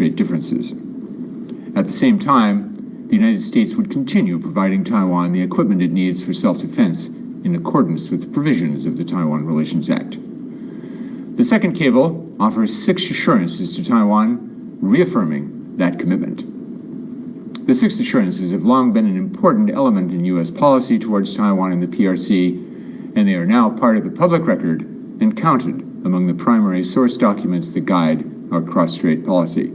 demonstrate differences. At the same time, the United States would continue providing Taiwan the equipment it needs for self-defense in accordance with the provisions of the Taiwan Relations Act. The second cable offers 6 assurances to Taiwan, reaffirming that commitment. The 6 assurances have long been an important element in U.S. policy towards Taiwan and the PRC, and they are now part of the public record and counted among the primary source documents that guide our cross-strait policy.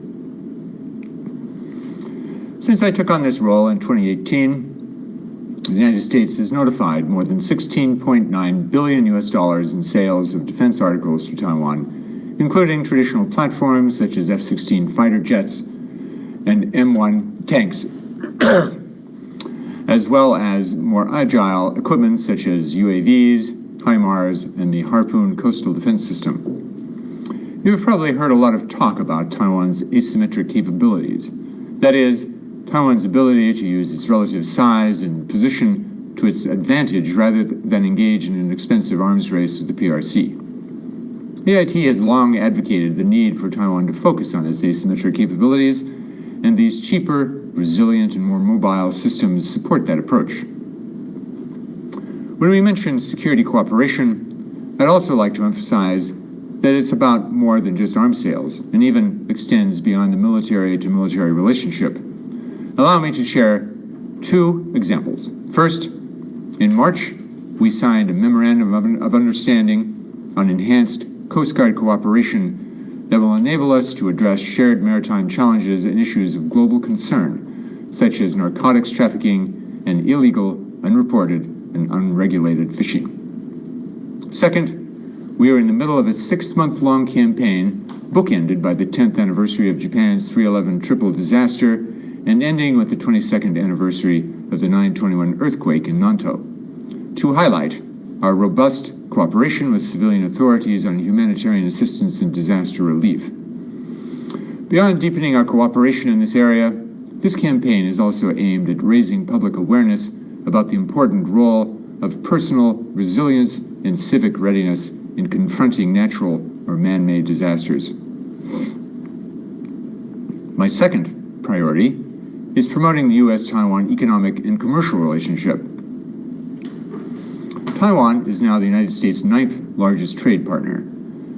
Since I took on this role in 2018, the United States has notified more than $16.9 billion in sales of defense articles to Taiwan, including traditional platforms such as F-16 fighter jets and M1 tanks, as well as more agile equipment such as UAVs, HIMARS, and the Harpoon coastal defense system. You have probably heard a lot of talk about Taiwan's asymmetric capabilities. That is, Taiwan's ability to use its relative size and position to its advantage rather than engage in an expensive arms race with the PRC. AIT has long advocated the need for Taiwan to focus on its asymmetric capabilities, and these cheaper, resilient, and more mobile systems support that approach. When we mention security cooperation, I'd also like to emphasize that it's about more than just arms sales, and even extends beyond the military-to-military relationship. Allow me to share 2 examples. First, in March, we signed a Memorandum of Understanding on enhanced Coast Guard cooperation that will enable us to address shared maritime challenges and issues of global concern, such as narcotics trafficking and illegal, unreported, and unregulated fishing. Second, we are in the middle of a 6-month-long campaign bookended by the 10th anniversary of Japan's 3/11 triple disaster and ending with the 22nd anniversary of the 9/21 earthquake in Nantou, to highlight our robust cooperation with civilian authorities on humanitarian assistance and disaster relief. Beyond deepening our cooperation in this area, this campaign is also aimed at raising public awareness about the important role of personal resilience and civic readiness in confronting natural or man-made disasters. My second priority is promoting the U.S.-Taiwan economic and commercial relationship. Taiwan is now the United States' 9th largest trade partner,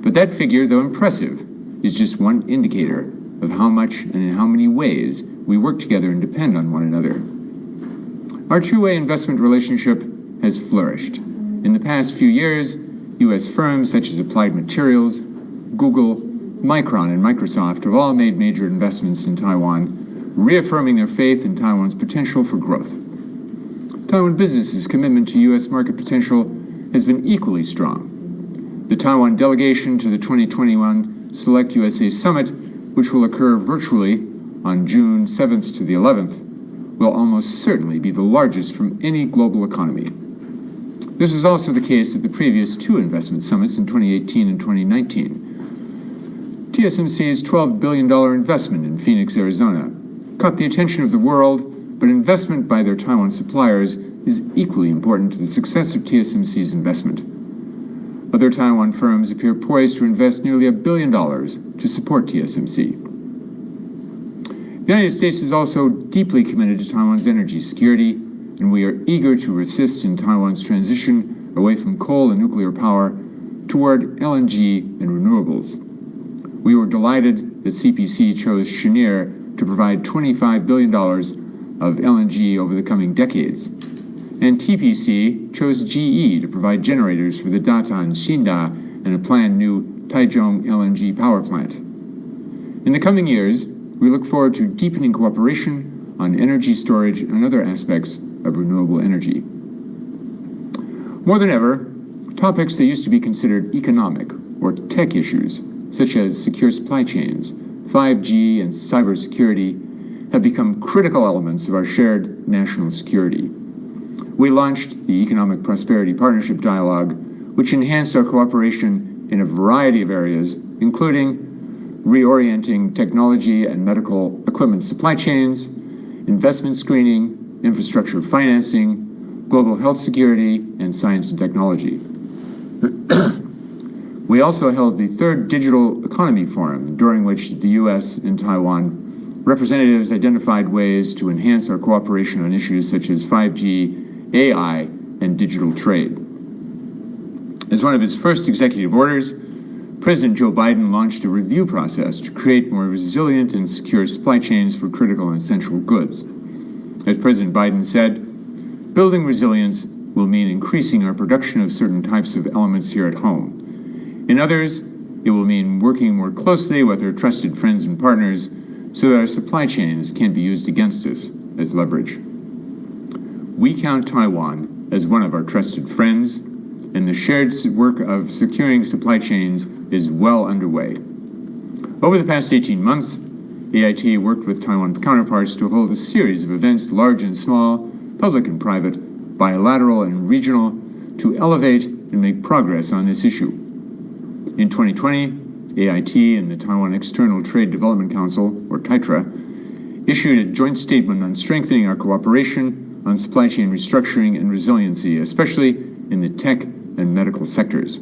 but that figure, though impressive, is just one indicator of how much and in how many ways we work together and depend on one another. Our two-way investment relationship has flourished. In the past few years, U.S. firms such as Applied Materials, Google, Micron, and Microsoft have all made major investments in Taiwan, reaffirming their faith in Taiwan's potential for growth. Taiwan businesses' commitment to U.S. market potential has been equally strong. The Taiwan delegation to the 2021 Select USA Summit, which will occur virtually on June 7th to the 11th, will almost certainly be the largest from any global economy. This was also the case at the previous 2 investment summits in 2018 and 2019. TSMC's $12 billion investment in Phoenix, Arizona, caught the attention of the world, but investment by their Taiwan suppliers is equally important to the success of TSMC's investment. Other Taiwan firms appear poised to invest nearly $1 billion to support TSMC. The United States is also deeply committed to Taiwan's energy security, and we are eager to assist in Taiwan's transition away from coal and nuclear power toward LNG and renewables. We were delighted that CPC chose Cheniere to provide $25 billion of LNG over the coming decades, and TPC chose GE to provide generators for the Datan Xinda and a planned new Taichung LNG power plant. In the coming years, we look forward to deepening cooperation on energy storage and other aspects of renewable energy. More than ever, topics that used to be considered economic or tech issues, such as secure supply chains, 5G, and cybersecurity, have become critical elements of our shared national security. We launched the Economic Prosperity Partnership Dialogue, which enhanced our cooperation in a variety of areas, including reorienting technology and medical equipment supply chains, investment screening, infrastructure financing, global health security, and science and technology. We also held the third Digital Economy Forum, during which the U.S. and Taiwan representatives identified ways to enhance our cooperation on issues such as 5G, AI, and digital trade. As one of his first executive orders, President Joe Biden launched a review process to create more resilient and secure supply chains for critical and essential goods. As President Biden said, building resilience will mean increasing our production of certain types of elements here at home. In others, it will mean working more closely with our trusted friends and partners so that our supply chains can be used against us as leverage. We count Taiwan as one of our trusted friends, and the shared work of securing supply chains is well underway. Over the past 18 months, AIT worked with Taiwan counterparts to hold a series of events, large and small, public and private, bilateral and regional, to elevate and make progress on this issue. In 2020, AIT and the Taiwan External Trade Development Council, or TITRA, issued a joint statement on strengthening our cooperation on supply chain restructuring and resiliency, especially in the tech and medical sectors.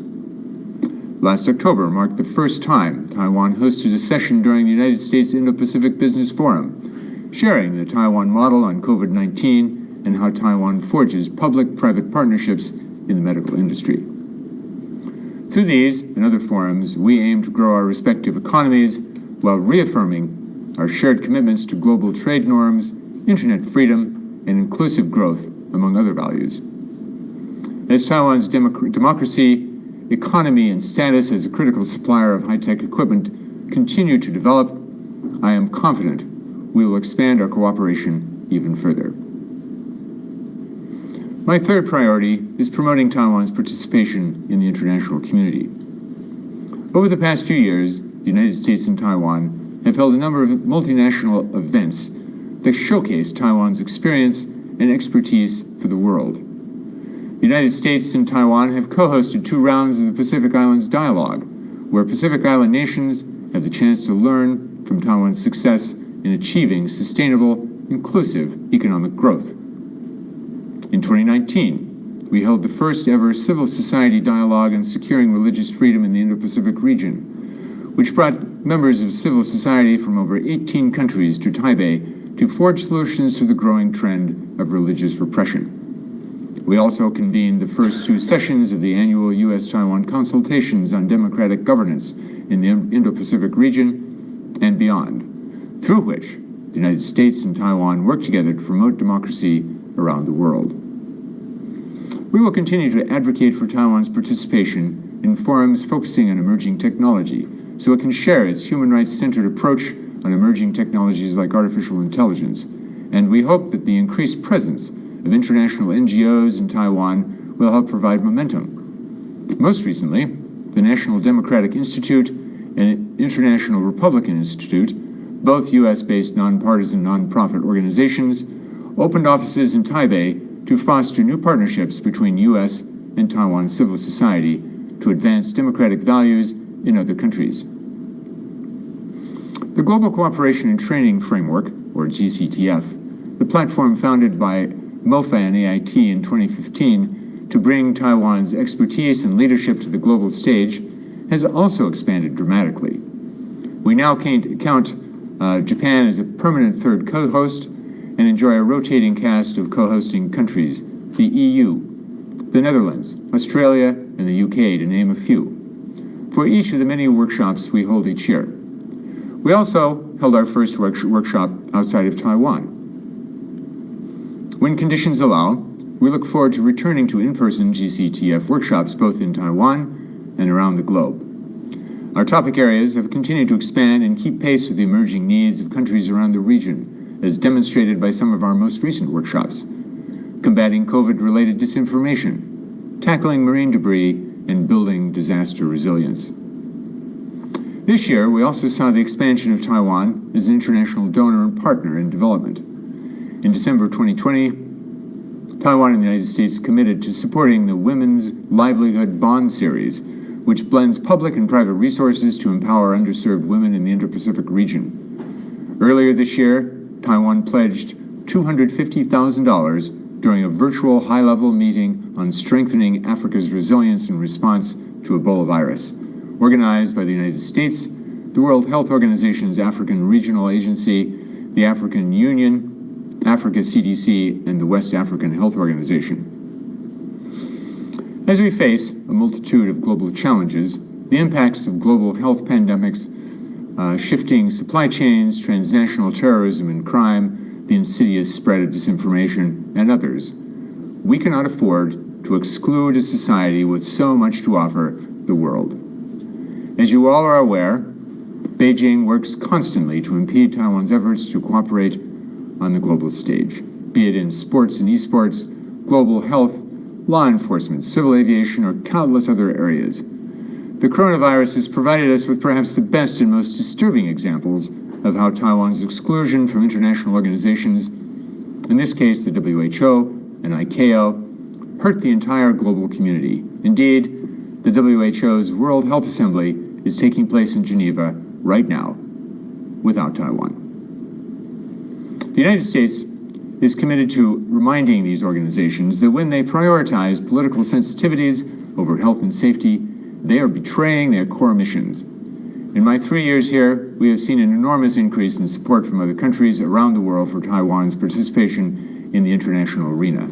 Last October marked the first time Taiwan hosted a session during the United States Indo-Pacific Business Forum, sharing the Taiwan model on COVID-19 and how Taiwan forges public-private partnerships in the medical industry. Through these and other forums, we aim to grow our respective economies while reaffirming our shared commitments to global trade norms, internet freedom, and inclusive growth, among other values. As Taiwan's democracy, economy, and status as a critical supplier of high-tech equipment continue to develop, I am confident we will expand our cooperation even further. My third priority is promoting Taiwan's participation in the international community. Over the past few years, the United States and Taiwan have held a number of multinational events that showcase Taiwan's experience and expertise for the world. The United States and Taiwan have co-hosted 2 rounds of the Pacific Islands Dialogue, where Pacific Island nations have the chance to learn from Taiwan's success in achieving sustainable, inclusive economic growth. In 2019, we held the first ever civil society dialogue on securing religious freedom in the Indo-Pacific region, which brought members of civil society from over 18 countries to Taipei to forge solutions to the growing trend of religious repression. We also convened the first 2 sessions of the annual U.S.-Taiwan consultations on democratic governance in the Indo-Pacific region and beyond, through which the United States and Taiwan work together to promote democracy around the world. We will continue to advocate for Taiwan's participation in forums focusing on emerging technology so it can share its human rights-centered approach on emerging technologies like artificial intelligence, and we hope that the increased presence of international NGOs in Taiwan will help provide momentum. Most recently, the National Democratic Institute and International Republican Institute, both U.S.-based nonpartisan nonprofit organizations, opened offices in Taipei to foster new partnerships between U.S. and Taiwan civil society to advance democratic values in other countries. The Global Cooperation and Training Framework, or GCTF, the platform founded by MOFA and AIT in 2015 to bring Taiwan's expertise and leadership to the global stage, has also expanded dramatically. We now count Japan as a permanent third co-host and enjoy a rotating cast of co-hosting countries, the EU, the Netherlands, Australia, and the UK, to name a few, for each of the many workshops we hold each year. We also held our first workshop outside of Taiwan. When conditions allow, we look forward to returning to in-person GCTF workshops both in Taiwan and around the globe. Our topic areas have continued to expand and keep pace with the emerging needs of countries around the region, as demonstrated by some of our most recent workshops: combating COVID-related disinformation, tackling marine debris, and building disaster resilience. This year, we also saw the expansion of Taiwan as an international donor and partner in development. In December 2020, Taiwan and the United States committed to supporting the Women's Livelihood Bond Series, which blends public and private resources to empower underserved women in the Indo-Pacific region. Earlier this year, Taiwan pledged $250,000 during a virtual high-level meeting on strengthening Africa's resilience in response to Ebola virus, organized by the United States, the World Health Organization's African Regional Agency, the African Union, Africa CDC, and the West African Health Organization. As we face a multitude of global challenges, the impacts of global health pandemics, shifting supply chains, transnational terrorism and crime, the insidious spread of disinformation, and others, we cannot afford to exclude a society with so much to offer the world. As you all are aware, Beijing works constantly to impede Taiwan's efforts to cooperate on the global stage, be it in sports and esports, global health, law enforcement, civil aviation, or countless other areas. The coronavirus has provided us with perhaps the best and most disturbing examples of how Taiwan's exclusion from international organizations, in this case the WHO and ICAO, hurt the entire global community. Indeed, the WHO's World Health Assembly is taking place in Geneva right now, without Taiwan. The United States is committed to reminding these organizations that when they prioritize political sensitivities over health and safety, they are betraying their core missions. In my 3 years here, we have seen an enormous increase in support from other countries around the world for Taiwan's participation in the international arena.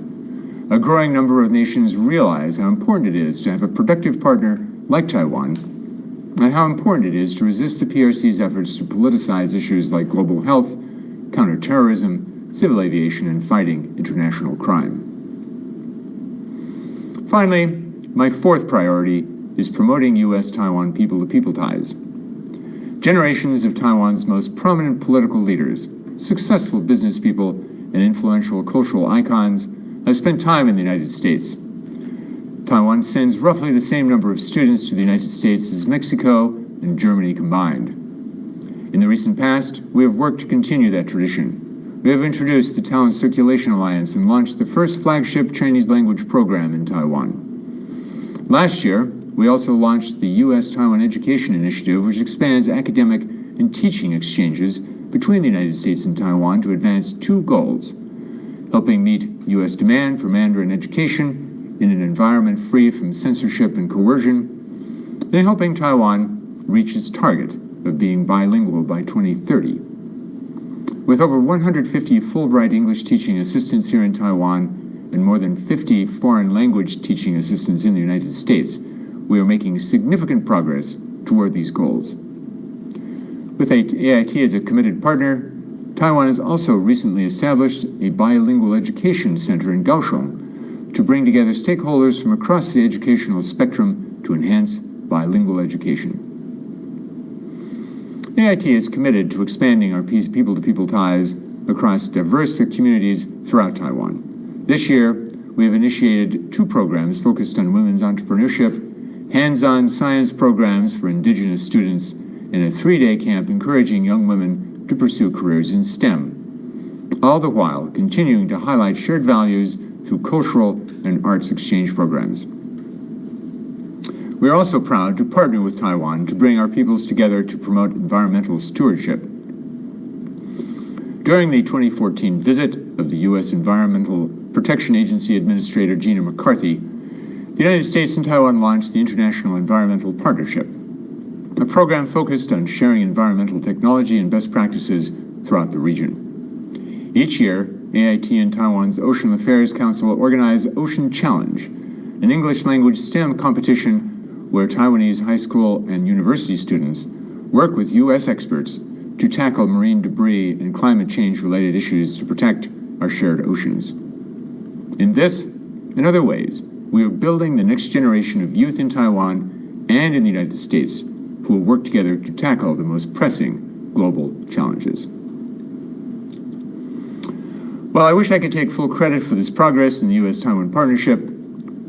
A growing number of nations realize how important it is to have a productive partner like Taiwan, and how important it is to resist the PRC's efforts to politicize issues like global health, counterterrorism, civil aviation, and fighting international crime. Finally, my fourth priority is promoting U.S.-Taiwan people-to-people ties. Generations of Taiwan's most prominent political leaders, successful business people, and influential cultural icons have spent time in the United States. Taiwan sends roughly the same number of students to the United States as Mexico and Germany combined. In the recent past, we have worked to continue that tradition. We have introduced the Talent Circulation Alliance and launched the first flagship Chinese language program in Taiwan. Last year, we also launched the U.S.-Taiwan Education Initiative, which expands academic and teaching exchanges between the United States and Taiwan to advance two goals: helping meet U.S. demand for Mandarin education in an environment free from censorship and coercion, and helping Taiwan reach its target of being bilingual by 2030. With over 150 Fulbright English teaching assistants here in Taiwan and more than 50 foreign language teaching assistants in the United States, we are making significant progress toward these goals. With AIT as a committed partner, Taiwan has also recently established a bilingual education center in Kaohsiung to bring together stakeholders from across the educational spectrum to enhance bilingual education. AIT is committed to expanding our people-to-people ties across diverse communities throughout Taiwan. This year, we have initiated two programs focused on women's entrepreneurship, hands-on science programs for indigenous students, and a 3-day camp encouraging young women to pursue careers in STEM, all the while continuing to highlight shared values through cultural and arts exchange programs. We are also proud to partner with Taiwan to bring our peoples together to promote environmental stewardship. During the 2014 visit of the U.S. Environmental Protection Agency Administrator Gina McCarthy, the United States and Taiwan launched the International Environmental Partnership, a program focused on sharing environmental technology and best practices throughout the region. Each year, AIT and Taiwan's Ocean Affairs Council organize Ocean Challenge, an English language STEM competition where Taiwanese high school and university students work with U.S. experts to tackle marine debris and climate change-related issues to protect our shared oceans. In this and other ways, we are building the next generation of youth in Taiwan and in the United States who will work together to tackle the most pressing global challenges. While I wish I could take full credit for this progress in the U.S.-Taiwan partnership,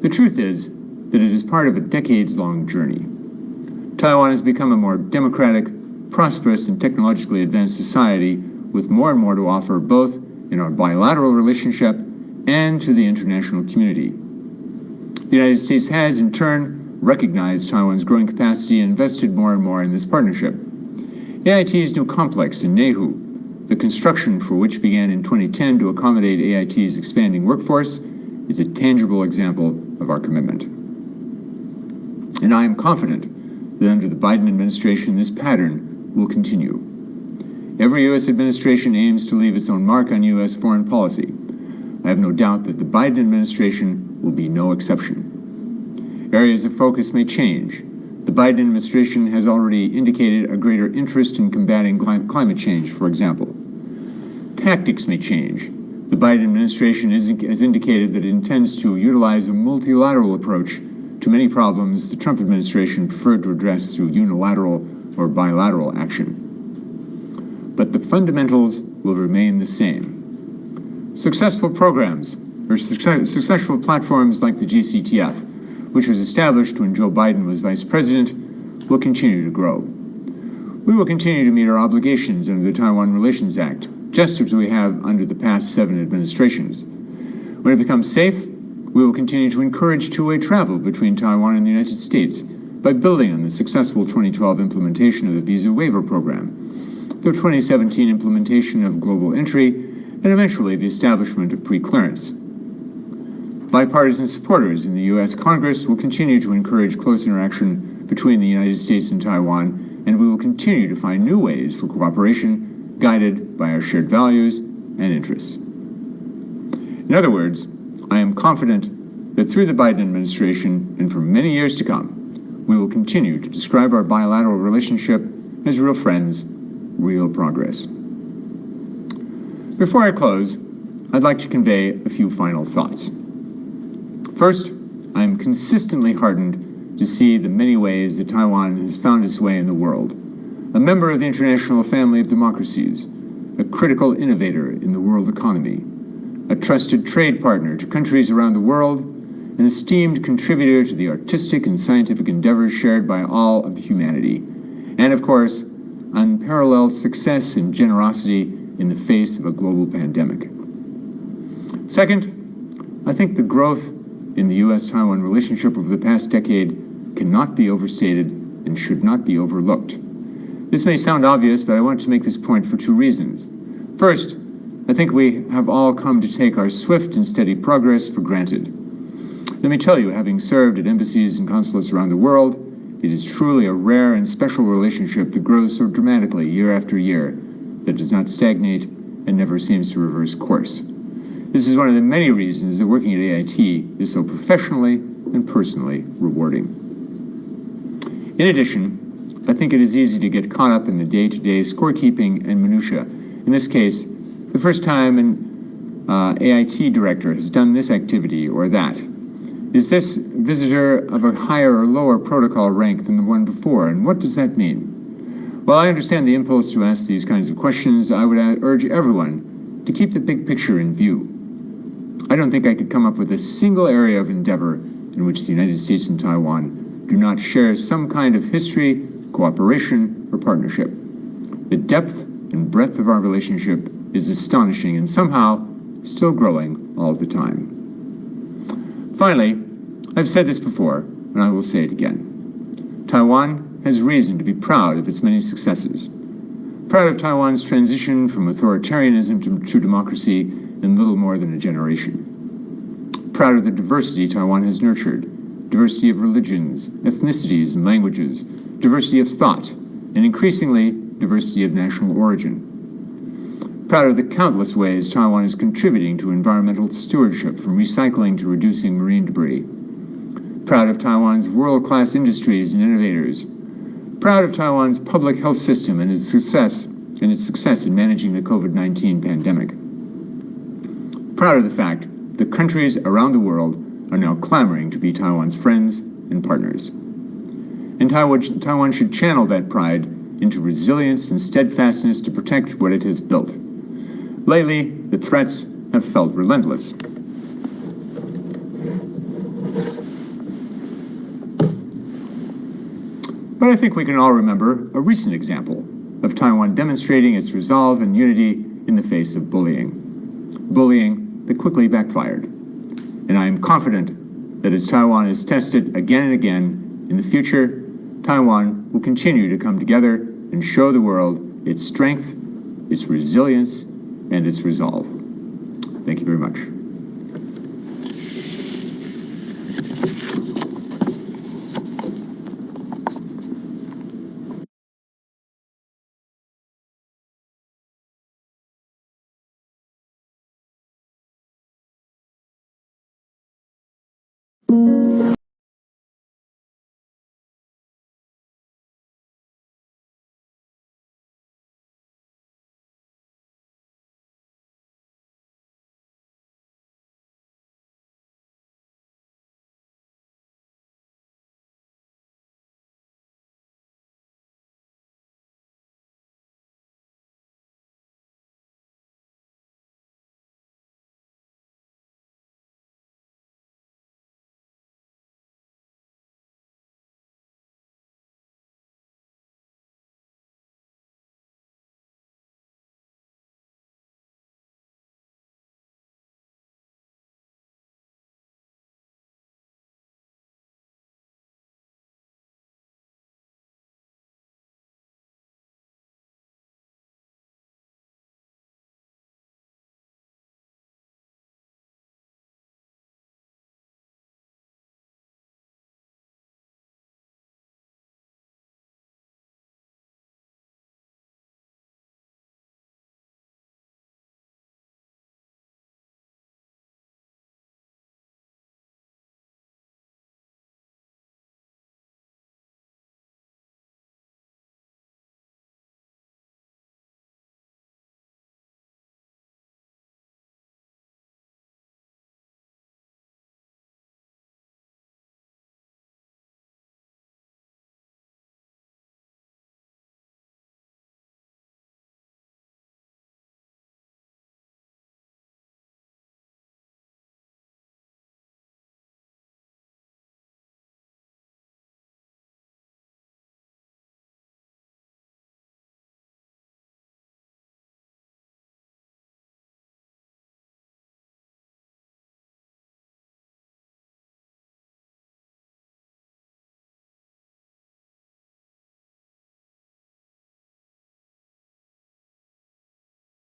the truth is that it is part of a decades-long journey. Taiwan has become a more democratic, prosperous, and technologically advanced society with more and more to offer both in our bilateral relationship and to the international community. The United States has, in turn, recognized Taiwan's growing capacity and invested more and more in this partnership. AIT's new complex in Nehu, the construction for which began in 2010 to accommodate AIT's expanding workforce, is a tangible example of our commitment. And I am confident that under the Biden administration, this pattern will continue. Every U.S. administration aims to leave its own mark on U.S. foreign policy. I have no doubt that the Biden administration will be no exception. Areas of focus may change. The Biden administration has already indicated a greater interest in combating climate change, for example. Tactics may change. The Biden administration has indicated that it intends to utilize a multilateral approach to many problems the Trump administration preferred to address through unilateral or bilateral action. But the fundamentals will remain the same. Successful programs or successful platforms like the GCTF, which was established when Joe Biden was vice president, will continue to grow. We will continue to meet our obligations under the Taiwan Relations Act, just as we have under the past 7 administrations. When it becomes safe, we will continue to encourage two-way travel between Taiwan and the United States by building on the successful 2012 implementation of the Visa Waiver Program, the 2017 implementation of Global Entry, and eventually the establishment of pre-clearance. Bipartisan supporters in the U.S. Congress will continue to encourage close interaction between the United States and Taiwan, and we will continue to find new ways for cooperation guided by our shared values and interests. In other words, I am confident that through the Biden administration and for many years to come, we will continue to describe our bilateral relationship as real friends, real progress. Before I close, I'd like to convey a few final thoughts. First, I am consistently heartened to see the many ways that Taiwan has found its way in the world, a member of the international family of democracies, a critical innovator in the world economy, a trusted trade partner to countries around the world, an esteemed contributor to the artistic and scientific endeavors shared by all of humanity, and of course, unparalleled success and generosity in the face of a global pandemic. Second, I think the growth in the U.S.-Taiwan relationship over the past decade cannot be overstated and should not be overlooked. This may sound obvious, but I want to make this point for 2 reasons. First, I think we have all come to take our swift and steady progress for granted. Let me tell you, having served at embassies and consulates around the world, it is truly a rare and special relationship that grows so dramatically year after year, that does not stagnate and never seems to reverse course. This is one of the many reasons that working at AIT is so professionally and personally rewarding. In addition, I think it is easy to get caught up in the day-to-day scorekeeping and minutia. In this case, the first time an AIT director has done this activity or that. Is this visitor of a higher or lower protocol rank than the one before, and what does that mean? While I understand the impulse to ask these kinds of questions, I would urge everyone to keep the big picture in view. I don't think I could come up with a single area of endeavor in which the United States and Taiwan do not share some kind of history, cooperation, or partnership. The depth and breadth of our relationship is astonishing and somehow still growing all the time. Finally, I've said this before, and I will say it again. Taiwan has reason to be proud of its many successes. Proud of Taiwan's transition from authoritarianism to democracy in little more than a generation. Proud of the diversity Taiwan has nurtured, diversity of religions, ethnicities, and languages, diversity of thought, and increasingly, diversity of national origin. Proud of the countless ways Taiwan is contributing to environmental stewardship, from recycling to reducing marine debris. Proud of Taiwan's world-class industries and innovators. Proud of Taiwan's public health system and its success in managing the COVID-19 pandemic. Proud of the fact that countries around the world are now clamoring to be Taiwan's friends and partners. And Taiwan should channel that pride into resilience and steadfastness to protect what it has built. Lately, the threats have felt relentless. But I think we can all remember a recent example of Taiwan demonstrating its resolve and unity in the face of bullying. Bullying that quickly backfired. And I am confident that as Taiwan is tested again and again in the future, Taiwan will continue to come together and show the world its strength, its resilience, and its resolve. Thank you very much.